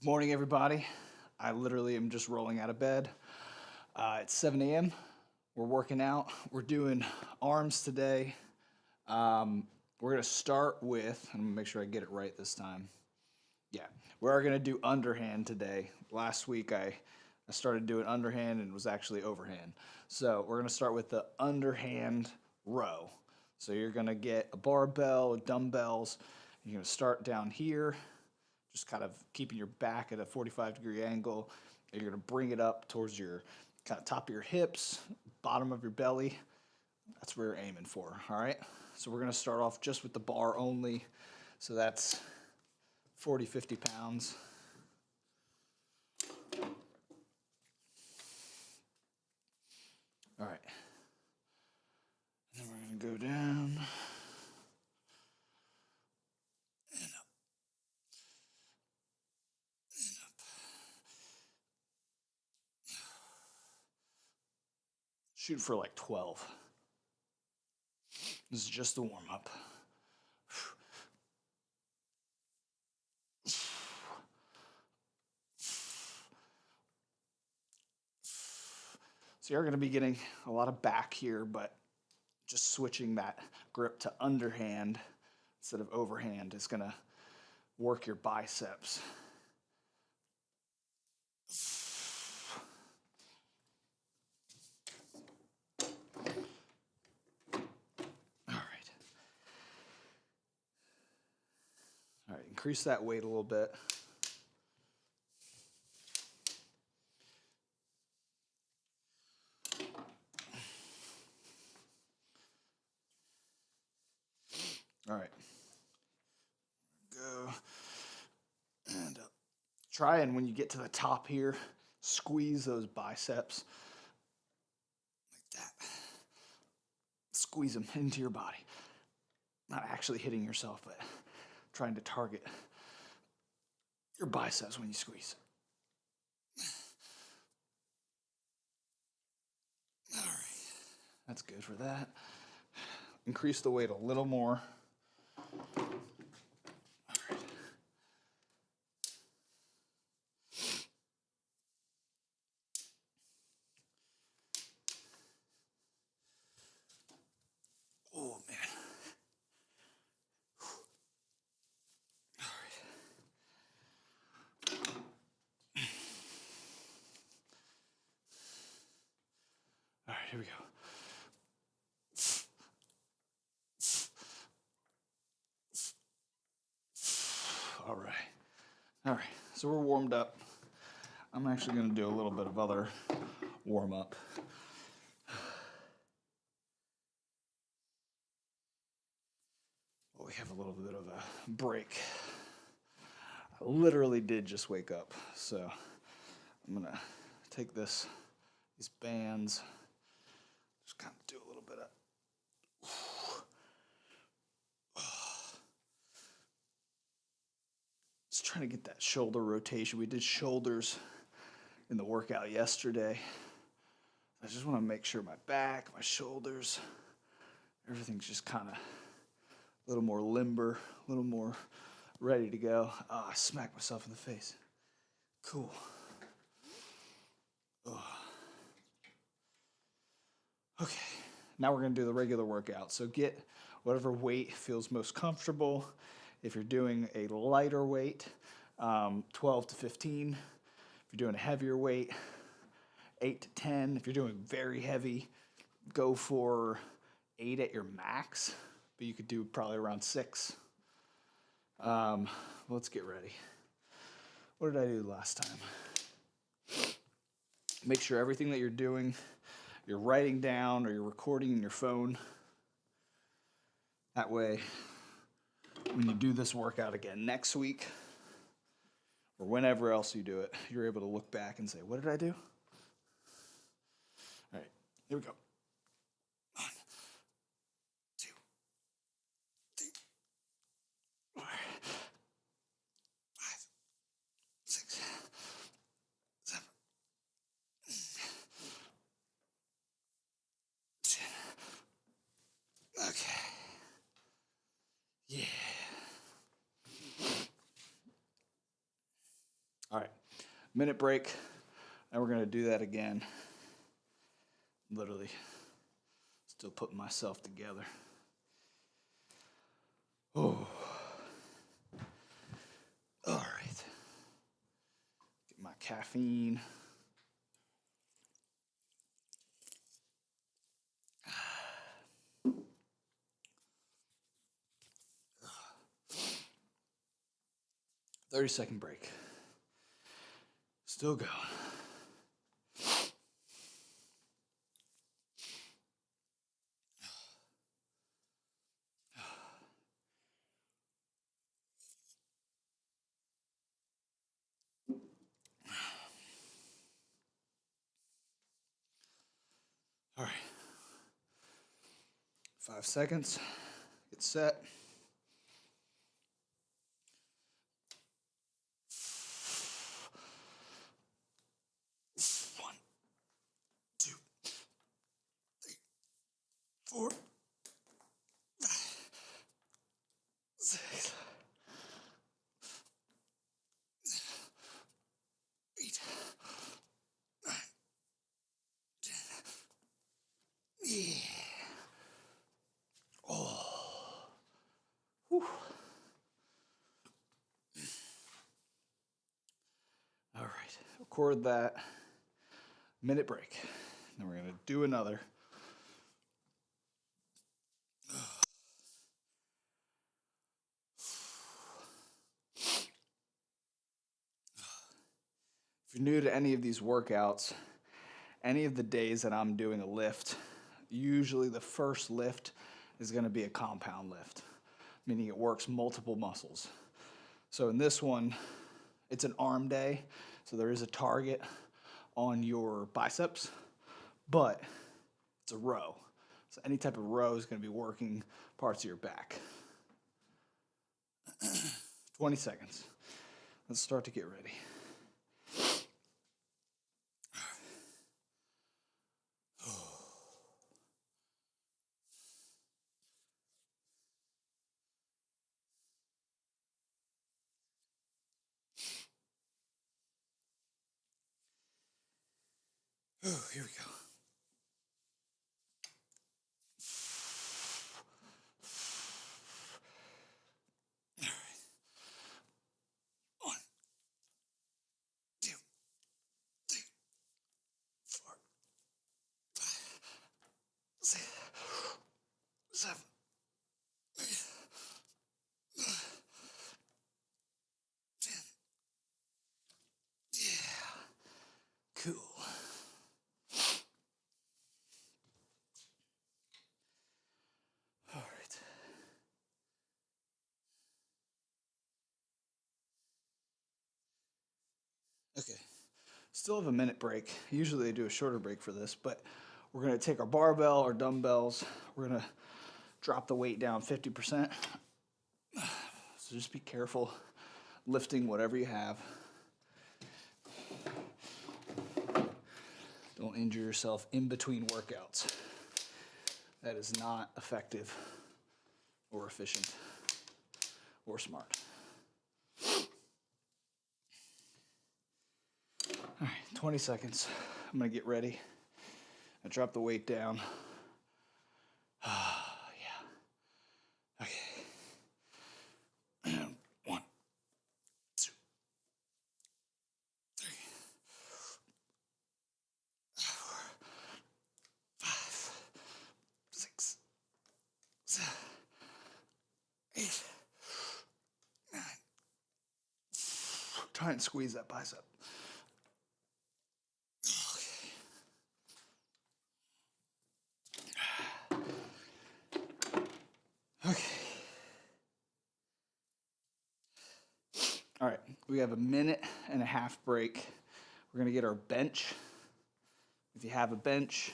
Morning, everybody. I literally am just rolling out of bed. It's 7 a.m. We're working out. We're doing arms today. We're going to start with, I'm going to make sure I get it right this time. Yeah, we're going to do underhand today. Last week I started doing underhand and it was actually overhand. So we're going to start with the underhand row. So you're going to get a barbell, dumbbells. You're going to start down here, just kind of keeping your back at a 45-degree angle. And you're going to bring it up towards your kind of top of your hips, bottom of your belly. That's where you're aiming for, all right? So we're going to start off just with the bar only. So that's 40, 50 pounds. All right. And then we're going to go down. And up. And up. Shoot for like 12. This is just a warm-up. So you're going to be getting a lot of back here, but just switching that grip to underhand instead of overhand is going to work your biceps. All right, increase that weight a little bit. All right, go and up. Try and when you get to the top here, squeeze those biceps like that. Squeeze them into your body. Not actually hitting yourself, but trying to target your biceps when you squeeze. All right, that's good for that. Increase the weight a little more. Oh, man. All right. All right, here we go. All right. All right, so we're warmed up. I'm actually going to do a little bit of other warm-up. Well, we have a little bit of a break. I literally did just wake up, so I'm going to take these bands, just kind of do a little bit of just trying to get that shoulder rotation. We did shoulders in the workout yesterday. I just want to make sure my back, my shoulders, everything's just kind of a little more limber, a little more ready to go. Oh, I smacked myself in the face. Cool. Oh. Okay, now we're going to do the regular workout. So get whatever weight feels most comfortable. If you're doing a lighter weight, 12 to 15. If you're doing a heavier weight, 8 to 10. If you're doing very heavy, go for 8 at your max, but you could do probably around 6. Let's get ready. What did I do last time? Make sure everything that you're doing, you're writing down or you're recording in your phone. That way, when you do this workout again next week, or whenever else you do it, you're able to look back and say, what did I do? All right, here we go. 1, 2, 3, 4, 5, 6, 7, 10. Okay. Yeah. All right, minute break, and we're gonna do that again. Literally, still putting myself together. Oh, all right. Get my caffeine. "30-second break. Still going. All right. 5 seconds. Get set. One, two, three, 4, 5, 6, 8, 9, 10. Yeah. Oh. Whew. All right. Record that. Minute break. Then we're going to do another. If you're new to any of these workouts, any of the days that I'm doing a lift, usually the first lift is going to be a compound lift, meaning it works multiple muscles. So in this one, it's an arm day, so there is a target on your biceps, but it's a row. So any type of row is going to be working parts of your back. 20 seconds. Let's start to get ready. Here we go. All right. 1, 2, 3, 4, 5, 6, 7, 8, 9, 10. Yeah. Cool. All right. Okay. Still have a minute break. Usually I do a shorter break for this, but we're going to take our barbell or dumbbells. We're going to drop the weight down 50%. So just be careful lifting whatever you have. Don't injure yourself in between workouts. That is not effective or efficient or smart. All right, 20 seconds. I'm gonna get ready. I drop the weight down. Yeah. Okay. 1, 2, 3, 4, 5, 6, 7, 8, 9. Try and squeeze that bicep. Okay. All right, we have a minute and a half break. We're gonna get our bench. If you have a bench.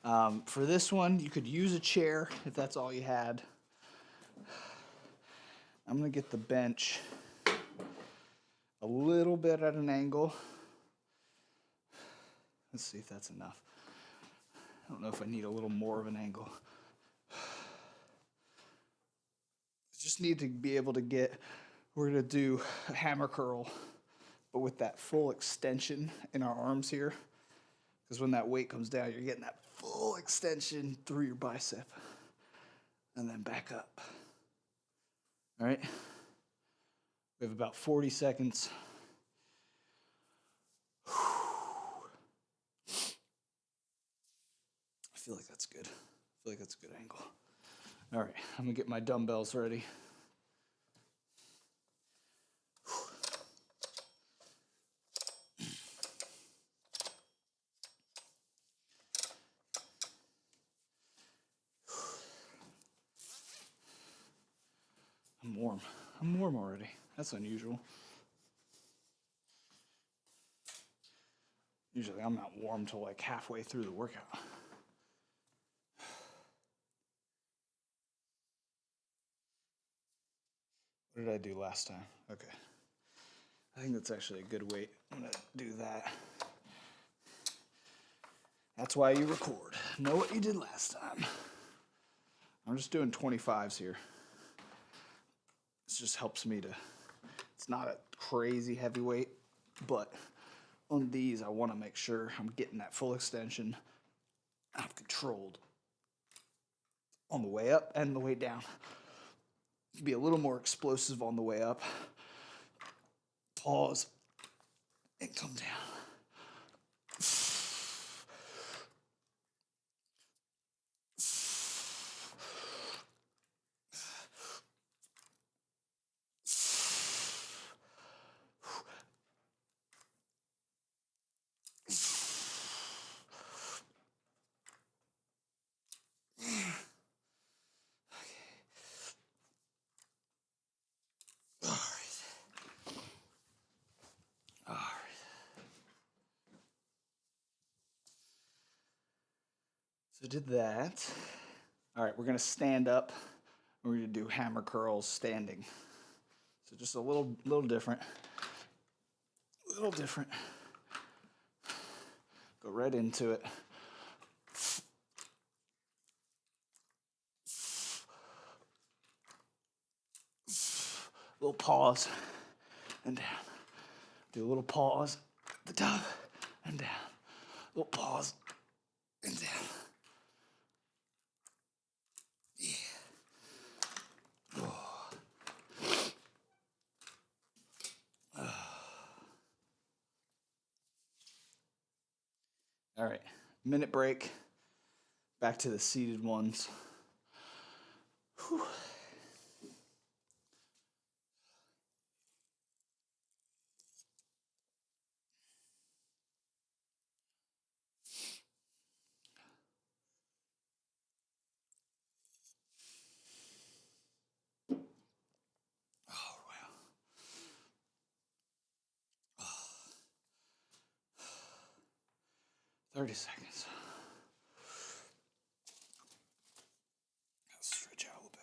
For this one, you could use a chair if that's all you had. I'm gonna get the bench a little bit at an angle. Let's see if that's enough. I don't know if I need a little more of an angle. Just need to be able to get, we're gonna do a hammer curl but with that full extension in our arms here. Because when that weight comes down, you're getting that full extension through your bicep. And then back up. All right? We have about 40 seconds. I feel like that's good. I feel like that's a good angle. All right, I'm gonna get my dumbbells ready. I'm warm. I'm warm already. That's unusual. Usually I'm not warm till like halfway through the workout. What did I do last time? Okay. I think that's actually a good weight. I'm gonna do that. That's why you record. Know what you did last time. I'm just doing 25s here. This just helps me to, it's not a crazy heavy weight, but on these, I want to make sure I'm getting that full extension. I'm controlled on the way up and the way down. Be a little more explosive on the way up. Pause and come down. So did that. All right, we're gonna stand up. We're gonna do hammer curls standing. So just a little different. A little different. Go right into it. Little pause and down. Do a little pause at the top and down. Little pause and down. Yeah. Oh. All right, minute break. Back to the seated ones. Whew. Oh, wow. 30 seconds. Gotta stretch out a little bit.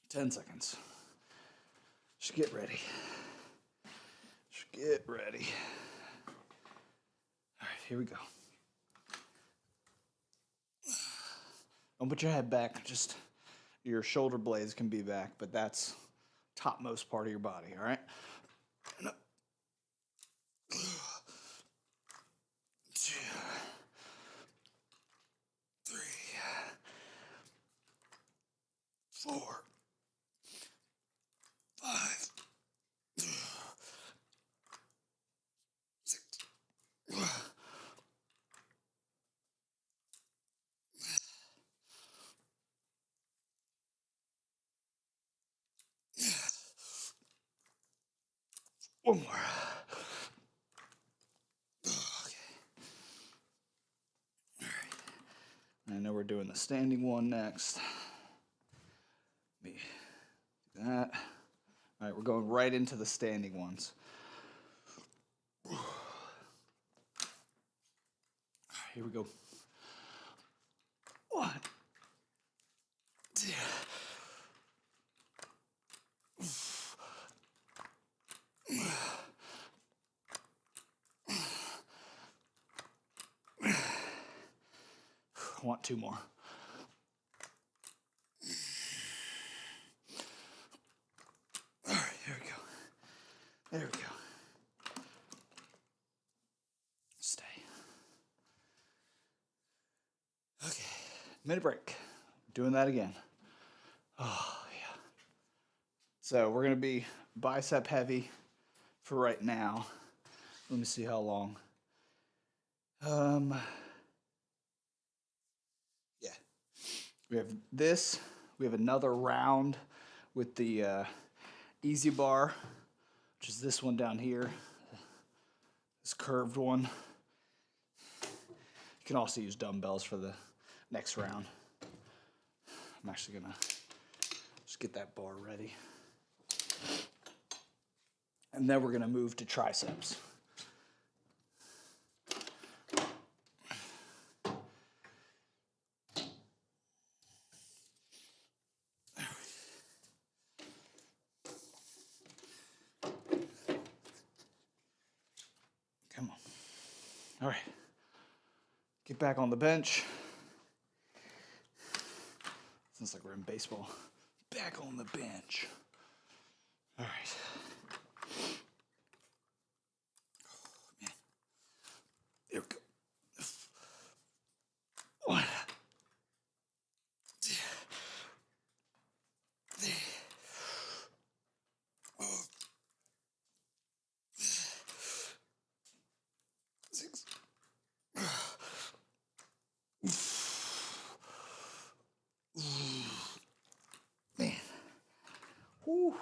10 seconds. Just get ready. Just get ready. All right, here we go. Don't put your head back. Just your shoulder blades can be back, but that's topmost part of your body, all right? 2, 3, 4, 5, 6. One more. Okay. All right. I know we're doing the standing one next. Let me do that. All right, we're going right into the standing ones. Here we go. 1, 2. 3, want 2 more. All right, there we go. There we go. Stay. Okay, minute break. Doing that again. Oh, yeah. So we're going to be bicep heavy for right now. Let me see how long. Yeah. We have this. We have another round with the easy bar, which is this one down here. This curved one. You can also use dumbbells for the next round. I'm actually gonna just get that bar ready. And then we're gonna move to triceps. Come on. All right. Get back on the bench. Sounds like we're in baseball. Back on the bench. All right. Oh, man. There we go. 1, 2, 3, 4, 6. Man. Whew.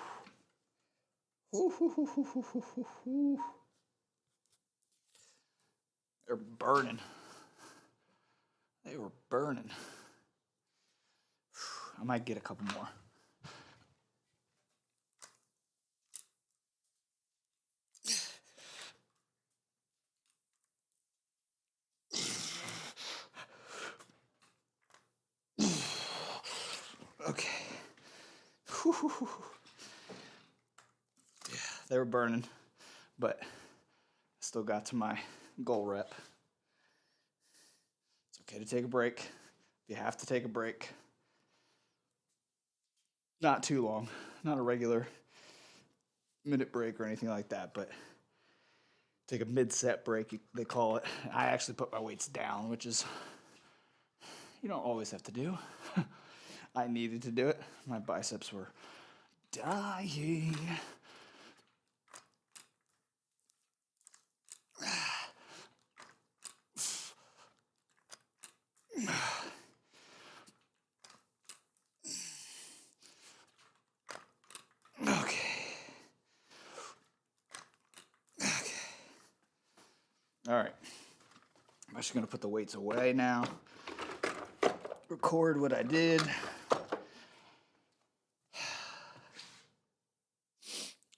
They're burning. They were burning. I might get a couple more. Okay. Yeah, they were burning, but I still got to my goal rep. It's okay to take a break. If you have to take a break, not too long, not a regular minute break or anything like that, but take a mid-set break, they call it. I actually put my weights down, which is, you don't always have to do. I needed to do it. My biceps were dying. Okay. All right. I'm actually going to put the weights away now. Record what I did.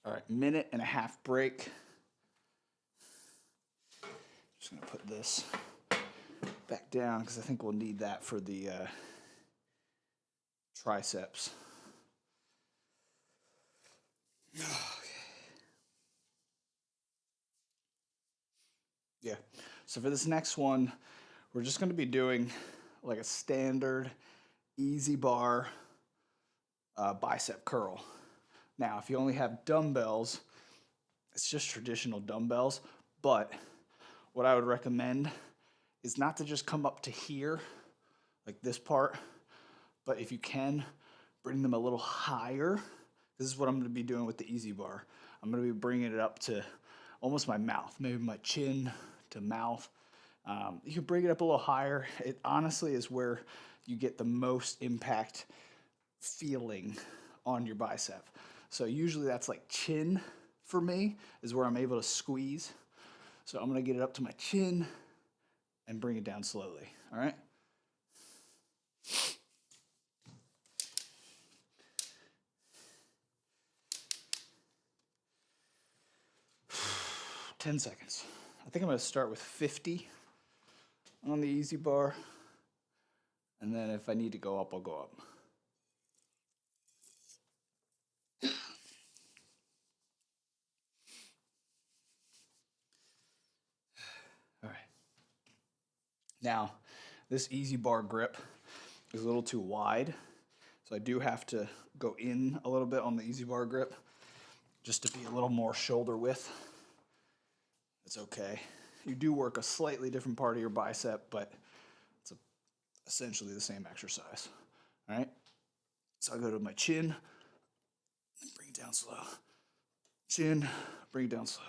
All right, 1.5-minute break. Just going to put this back down because I think we'll need that for the triceps. Okay. Yeah, so for this next one, we're just going to be doing like a standard easy bar bicep curl. Now, if you only have dumbbells, it's just traditional dumbbells, but what I would recommend is not to just come up to here, like this part, but if you can, bring them a little higher. This is what I'm gonna be doing with the easy bar. I'm gonna be bringing it up to almost my mouth, maybe my chin to mouth. You can bring it up a little higher. It honestly is where you get the most impact feeling on your bicep. So usually that's like chin for me is where I'm able to squeeze. So I'm gonna get it up to my chin and bring it down slowly, all right? Ten seconds. I think I'm gonna start with 50 on the easy bar. And then if I need to go up, I'll go up. All right. Now, This easy bar grip is a little too wide, so I do have to go in a little bit on the easy bar grip just to be a little more shoulder width. It's okay. You do work a slightly different part of your bicep, but it's essentially the same exercise. All right? So I go to my chin, and bring it down slow. Chin, bring it down slow.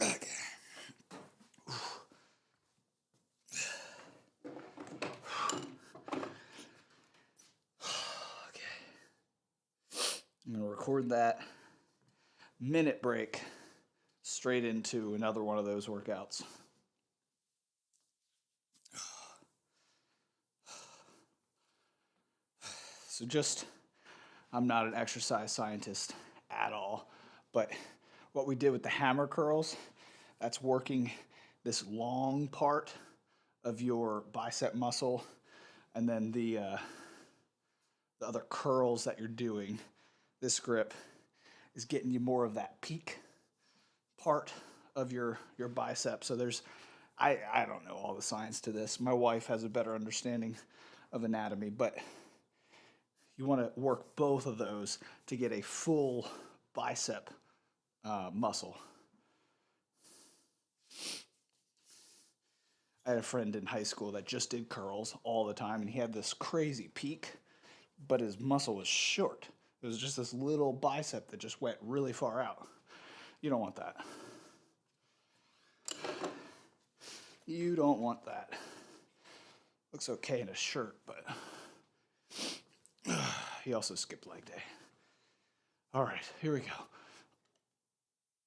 Okay. I'm going to record that minute break straight into another one of those workouts. So I'm not an exercise scientist at all, but what we did with the hammer curls, that's working this long part of your bicep muscle, and then the other curls that you're doing. This grip is getting you more of that peak part of your bicep. So I don't know all the science to this. My wife has a better understanding of anatomy, but you want to work both of those to get a full bicep muscle. I had a friend in high school that just did curls all the time, and he had this crazy peak, but his muscle was short. It was just this little bicep that just went really far out. You don't want that. You don't want that. Looks okay in a shirt, but he also skipped leg day. All right, here we go.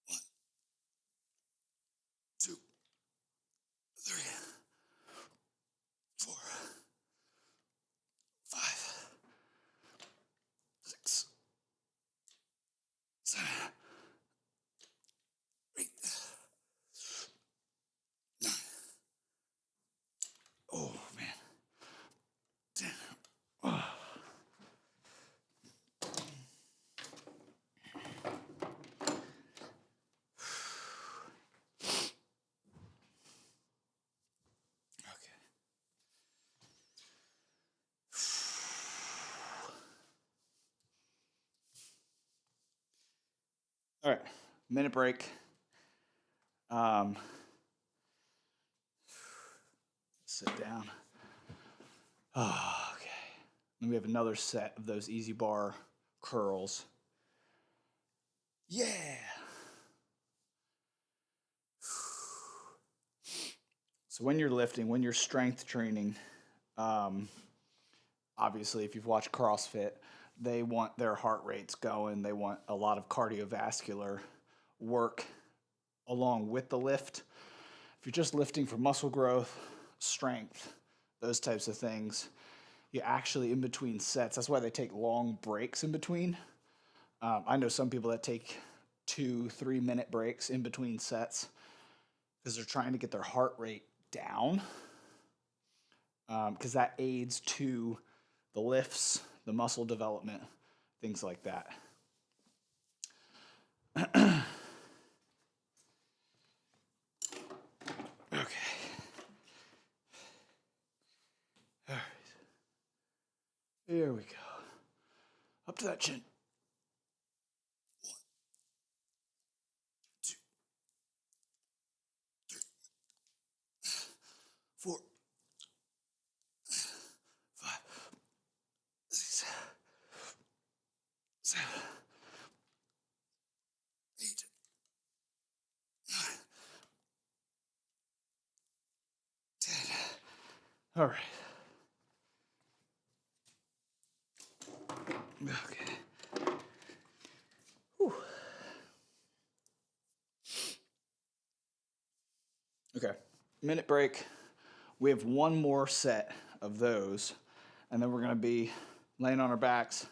1, 2, 3, 4, 5, 6, 7, 8, 9. Oh, man. 10. Oh. All right, minute break. Sit down. Oh, okay. Then we have another set of those easy bar curls. Yeah. So when you're lifting, when you're strength training, obviously if you've watched CrossFit, they want their heart rates going. They want a lot of cardiovascular work along with the lift. If you're just lifting for muscle growth, strength, those types of things, you actually, in between sets, that's why they take long breaks in between. I know some people that take 2-3 minute breaks in between sets because they're trying to get their heart rate down, because that aids to the lifts, the muscle development, things like that. Okay. All right. Here we go. Up to that chin. 1, 2, 3, 4, 5, 6, 7, 8, 9, 10. All right. Okay. Whew. Okay. Minute break. We have one more set of those, and then we're going to be laying on our backs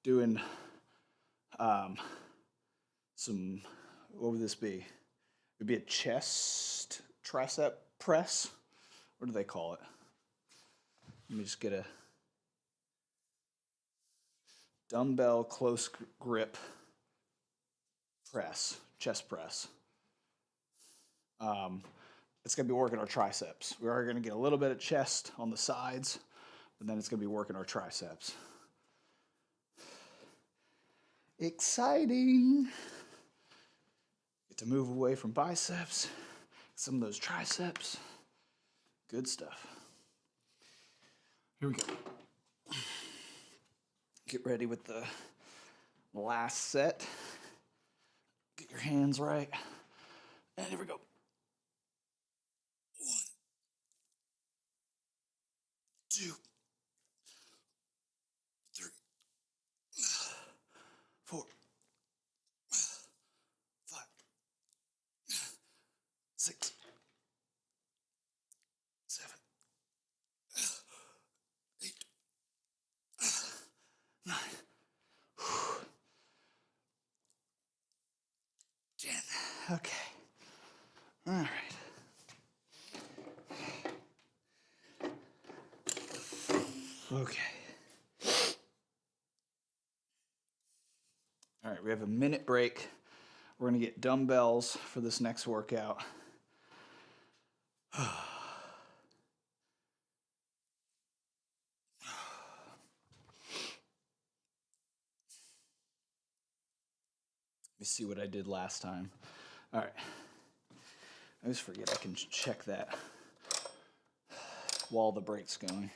doing What would this be? It would be a chest tricep press. What do they call it? Let me just get a dumbbell close grip press, chest press. It's going to be working our triceps. We are going to get a little bit of chest on the sides, but then it's going to be working our triceps. Exciting. Get to move away from biceps, some of those triceps. Good stuff. Here we go. Get ready with the last set. Get your hands right. And here we go. 1, 2, 3, 4, 5, 6, 7, 8, 9, 10. Okay. All right. Okay. All right, we have a minute break. We're going to get dumbbells for this next workout. Let me see what I did last time. All right. I always forget I can check that while the break's going.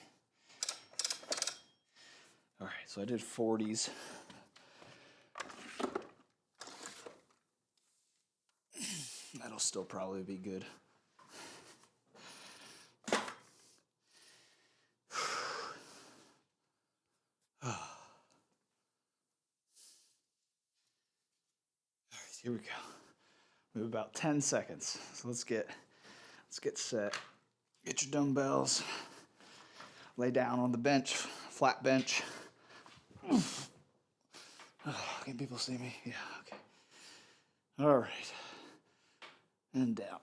All right, so I did 40s. That'll still probably be good. All right, here we go. We have about 10 seconds. So let's get set. Get your dumbbells. Lay down on the bench, flat bench. Can people see me? Yeah, okay. All right. And down.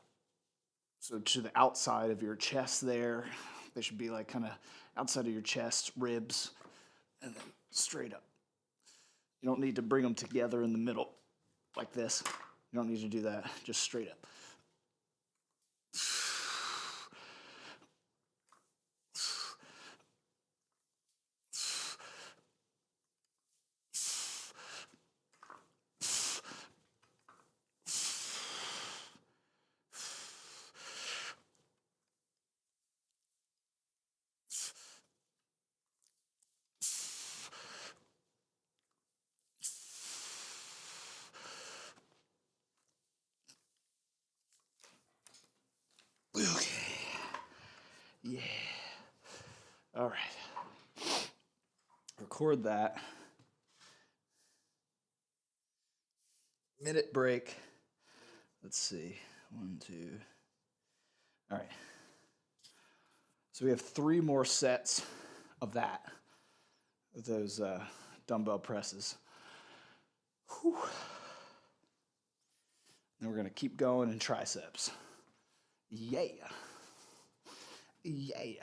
So to the outside of your chest there. They should be like kind of outside of your chest, ribs, and then straight up. You don't need to bring them together in the middle like this. You don't need to do that. Just straight up. Okay. Yeah. All right. Record that. Minute break. Let's see. 1, 2. All right. So we have 3 more sets of that. Of those dumbbell presses. Whew. Then we're going to keep going in triceps. Yeah. Yeah.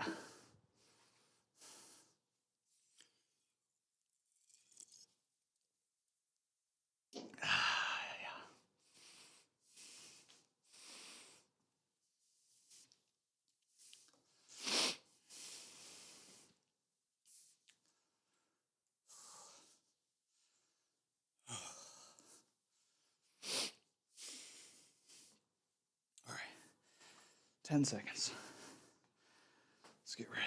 All right. 10 seconds. Let's get ready.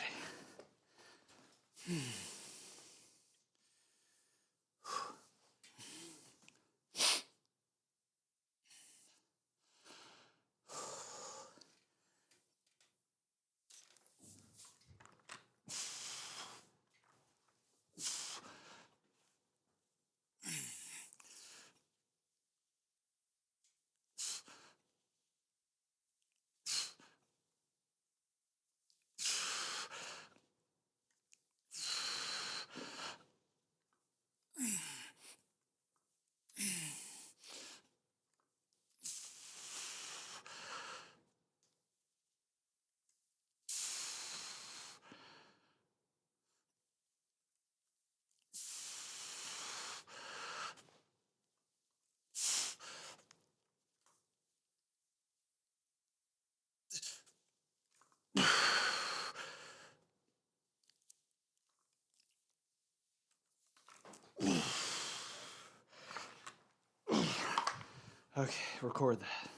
Okay, record that.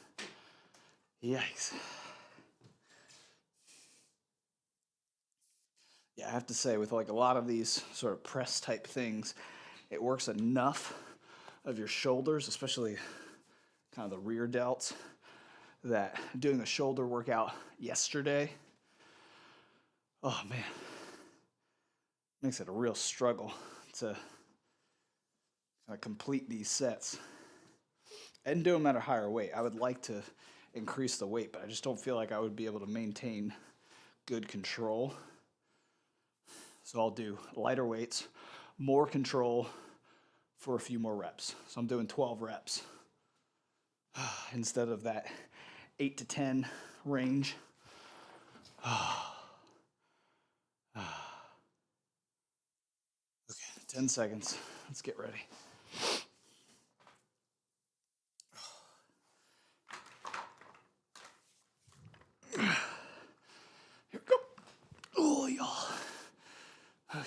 Yikes. Yeah, I have to say, with like a lot of these sort of press type things, it works enough of your shoulders, especially kind of the rear delts, that doing a shoulder workout yesterday, oh man, makes it a real struggle to kind of complete these sets. And do them at a higher weight. I would like to increase the weight, but I just don't feel like I would be able to maintain good control. So I'll do lighter weights, more control for a few more reps. So I'm doing 12 reps instead of that 8 to 10 range. Okay, 10 seconds. Let's get ready. Here we go. Oh, y'all. Okay.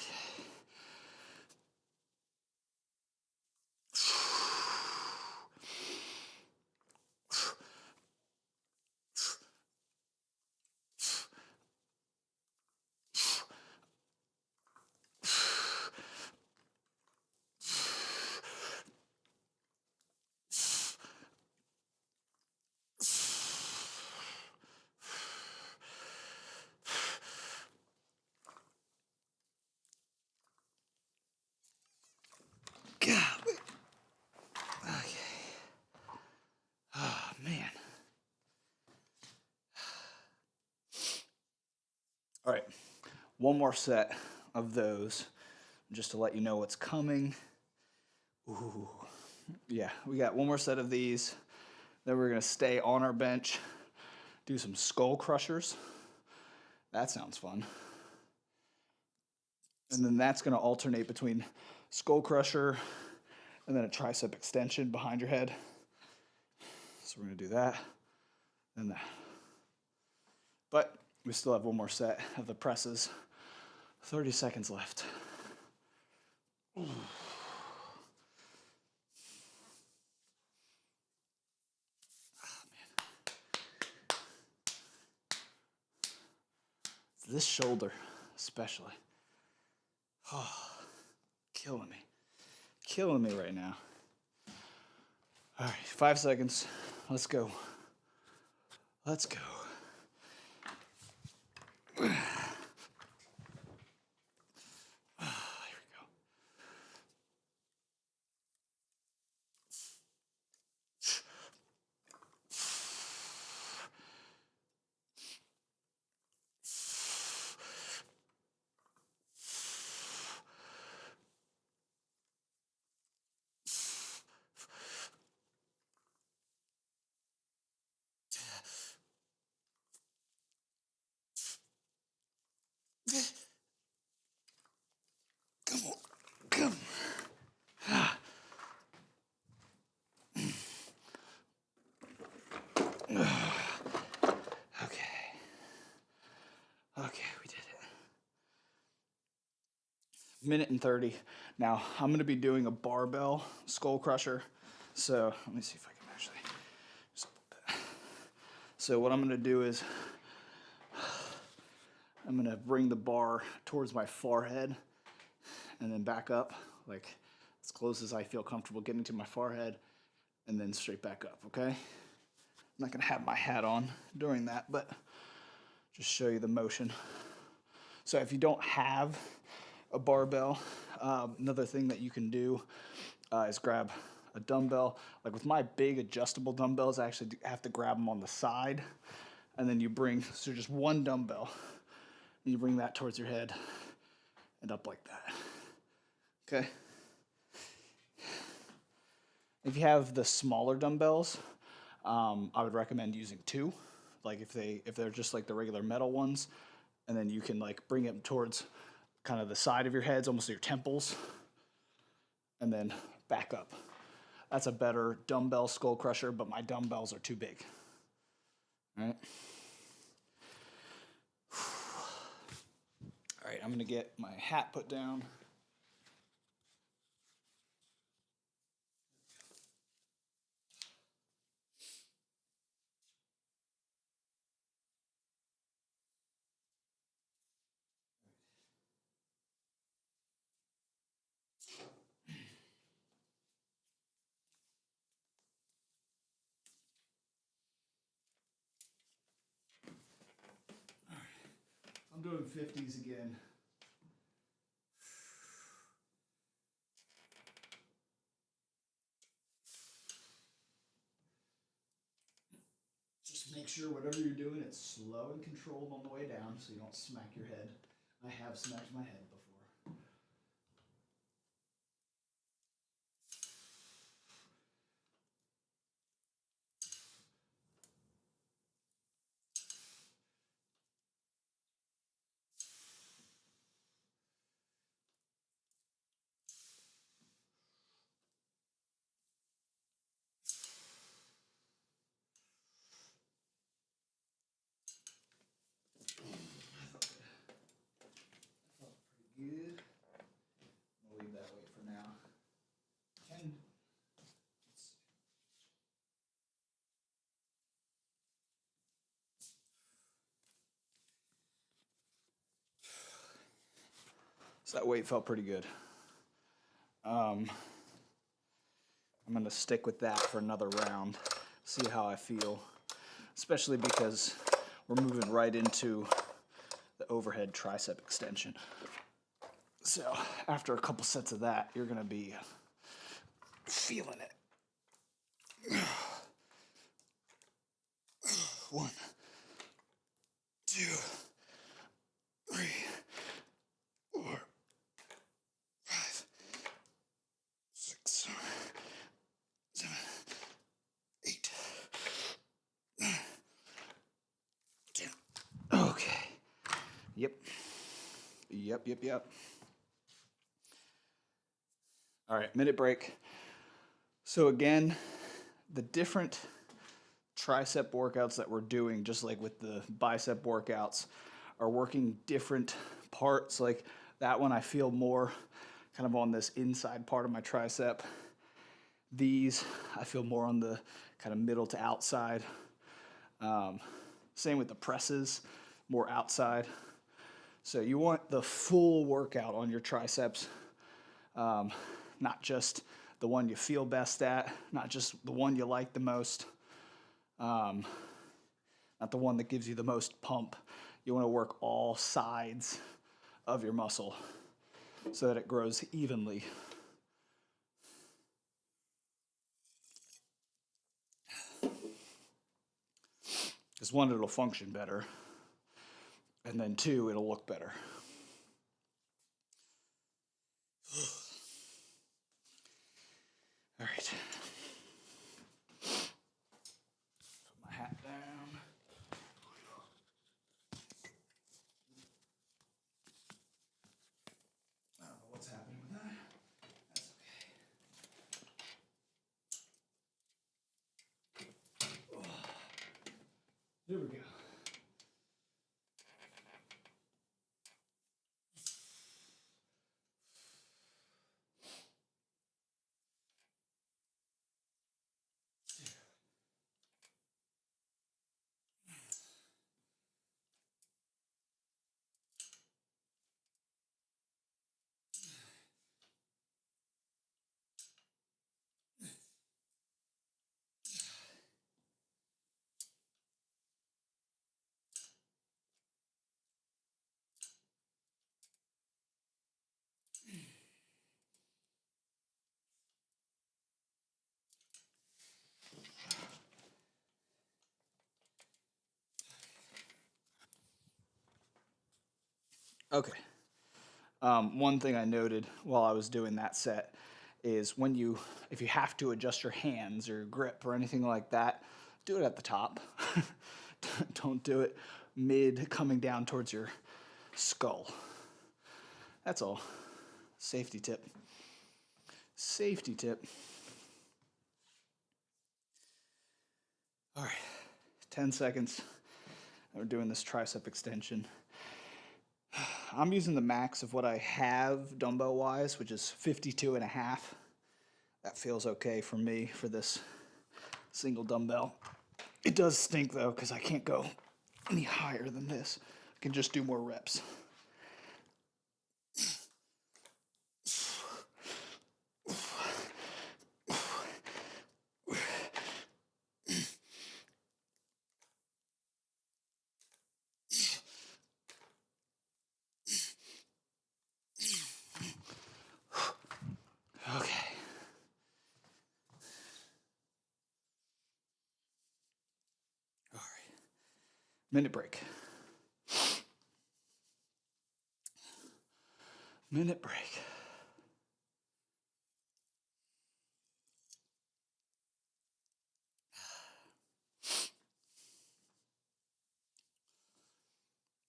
God. Okay. Oh, man. All right. One more set of those just to let you know what's coming. Ooh. Yeah, we got one more set of these. Then we're going to stay on our bench, do some skull crushers. That sounds fun. And then that's going to alternate between skull crusher and then a tricep extension behind your head. So we're going to do that and that. But we still have one more set of the presses. 30 seconds left. Ooh. This shoulder, especially. Oh, killing me right now. All right, 5 seconds. Let's go. Let's go. Here we go. Come on. Come on. Okay. Okay, we did it. Minute and 30. Now, I'm going to be doing a barbell skull crusher. So, let me see if I can actually. So, what I'm going to do is I'm going to bring the bar towards my forehead and then back up, like as close as I feel comfortable getting to my forehead, and then straight back up, okay? I'm not going to have my hat on during that, but just show you the motion. So if you don't have a barbell, another thing that you can do is grab a dumbbell. Like with my big adjustable dumbbells, I actually have to grab them on the side, and then you bring, so just one dumbbell, and you bring that towards your head and up like that, okay? If you have the smaller dumbbells, I would recommend using 2. Like if they're just like the regular metal ones, and then you can like bring it towards kind of the side of your heads, almost your temples, and then back up. That's a better dumbbell skull crusher, but my dumbbells are too big. All right. All right, I'm gonna get my hat put down. doing 50s again. Just make sure whatever you're doing, it's slow and controlled on the way down so you don't smack your head. I have smacked my head before. Good. I'll leave that weight for now. So that weight felt pretty good. I'm going to stick with that for another round, see how I feel, especially because we're moving right into the overhead tricep extension. So after a couple sets of that, you're going to be feeling it. 1, 2, 3, 4, 5, 6, 7, 8, 9, 10. Okay. Yep. All right, minute break. So again, the different tricep workouts that we're doing, just like with the bicep workouts, are working different parts. Like that one I feel more kind of on this inside part of my tricep. These I feel more on the kind of middle to outside. Same with the presses, more outside. So you want the full workout on your triceps, not just the one you feel best at, not just the one you like the most, not the one that gives you the most pump. You want to work all sides of your muscle so that it grows evenly. Because 1, it'll function better, and then 2, it'll look better. All right. Put my hat down. I don't know what's happening with that. That's okay. There we go. Okay. One thing I noted while I was doing that set is if you have to adjust your hands or grip or anything like that, do it at the top. Don't do it mid coming down towards your skull. That's all. Safety tip. Safety tip. All right, 10 seconds. We're doing this tricep extension. I'm using the max of what I have dumbbell wise, which is 52 and a half. That feels okay for me for this single dumbbell. It does stink though, because I can't go any higher than this. I can just do more reps. Minute break. Minute break.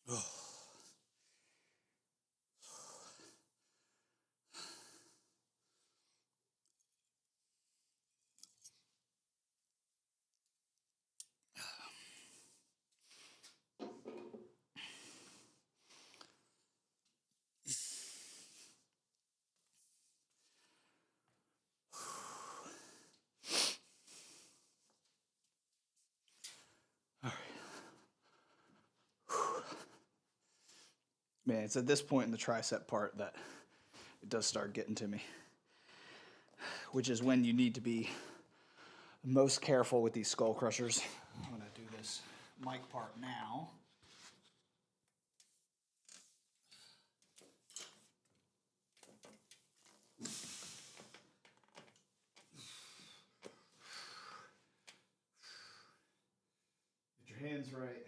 Oh. All right. Man, it's at this point in the tricep part that it does start getting to me, which is when you need to be most careful with these skull crushers. I'm gonna do this mic part now. Get your hands right.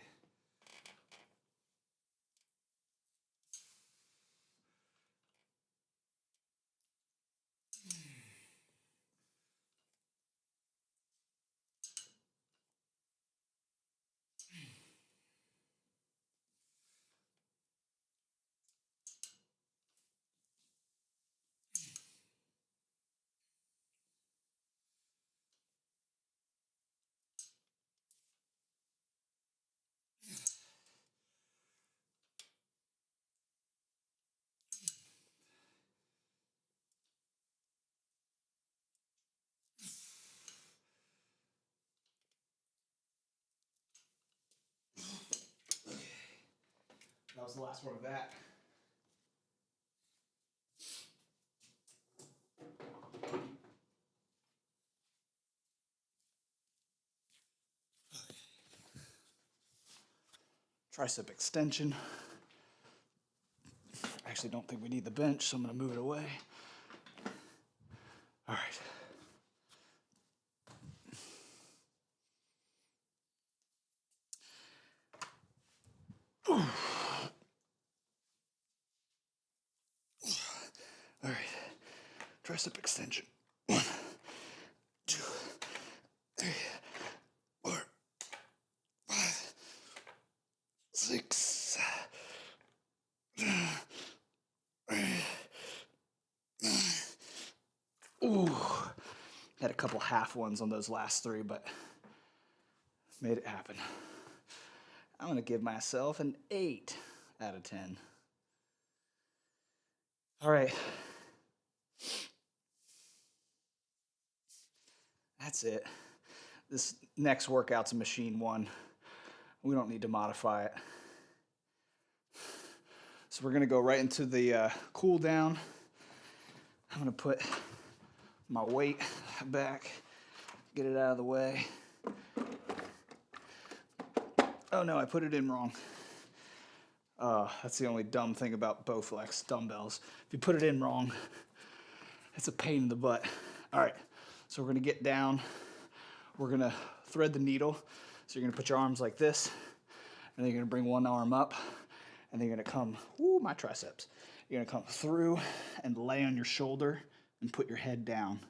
That was the last one of that. Tricep extension. I actually don't think we need the bench, so I'm going to move it away. All right. All right. Tricep extension. 1, 2, 3, 4, 5, 6. Ooh. Had a couple half ones on those last 3, but made it happen. I'm going to give myself an 8 out of 10. All right. That's it. This next workout's a machine one. We don't need to modify it. So we're going to go right into the cool down. I'm going to put my weight back, get it out of the way. Oh no, I put it in wrong. That's the only dumb thing about Bowflex dumbbells. If you put it in wrong, it's a pain in the butt. All right, so we're gonna get down. We're gonna thread the needle. So you're gonna put your arms like this, and then you're gonna bring one arm up, and then you're gonna come, ooh, my triceps. You're gonna come through and lay on your shoulder and put your head down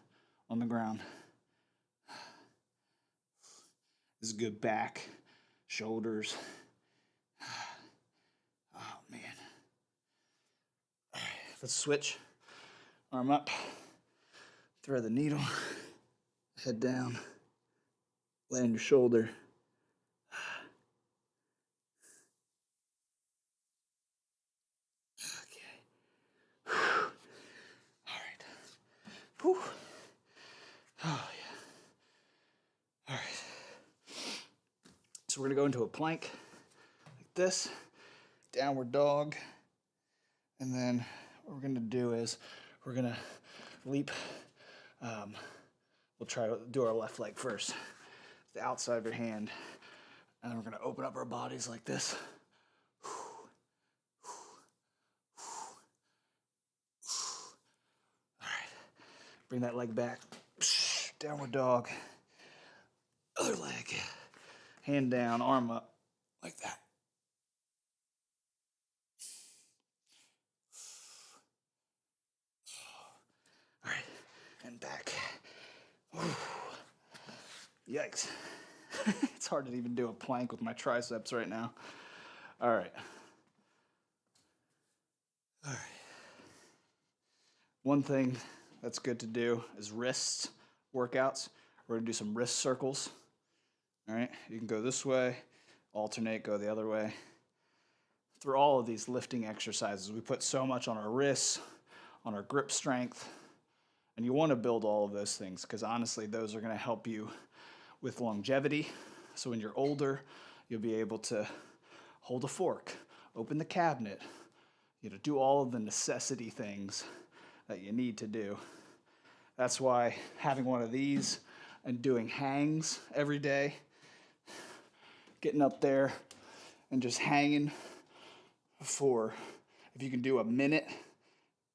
on the ground. This is good back, shoulders. Oh, man. All right, let's switch. Arm up, thread the needle, head down, lay on your shoulder. Okay. All right. Whew. Oh, yeah. All right. So we're going to go into a plank like this, downward dog, and then what we're going to do is we're going to leap. We'll try to do our left leg first, the outside of your hand, and then we're going to open up our bodies like this. All right, bring that leg back, downward dog, other leg, hand down, arm up, like that. All right, and back. Yikes. It's hard to even do a plank with my triceps right now. All right. All right. One thing that's good to do is wrist workouts. We're gonna do some wrist circles. All right, you can go this way, alternate, go the other way. Through all of these lifting exercises, we put so much on our wrists, on our grip strength, and you want to build all of those things because honestly, those are going to help you with longevity. So when you're older, you'll be able to hold a fork, open the cabinet, do all of the necessity things that you need to do. That's why having one of these and doing hangs every day, getting up there and just hanging for, if you can do a minute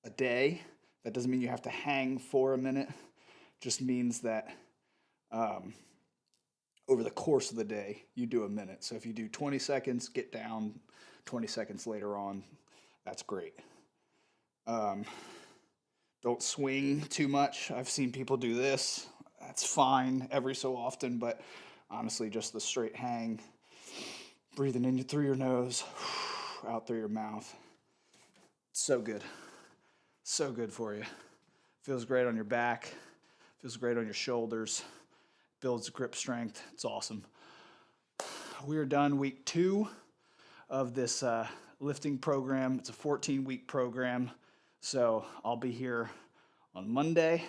a day, that doesn't mean you have to hang for a minute. It just means that over the course of the day, you do a minute. So if you do 20 seconds, get down 20 seconds later on, that's great. Don't swing too much. I've seen people do this. That's fine every so often, but honestly, just the straight hang, breathing in through your nose, out through your mouth. So good. So good for you. Feels great on your back. Feels great on your shoulders. Builds grip strength. It's awesome. We are done week 2 of this lifting program. It's a 14-week program. So I'll be here on Monday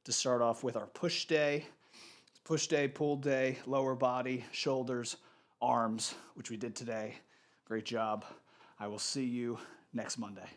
to start off with our push day. Push day, pull day, lower body, shoulders, arms, which we did today. Great job. I will see you next Monday.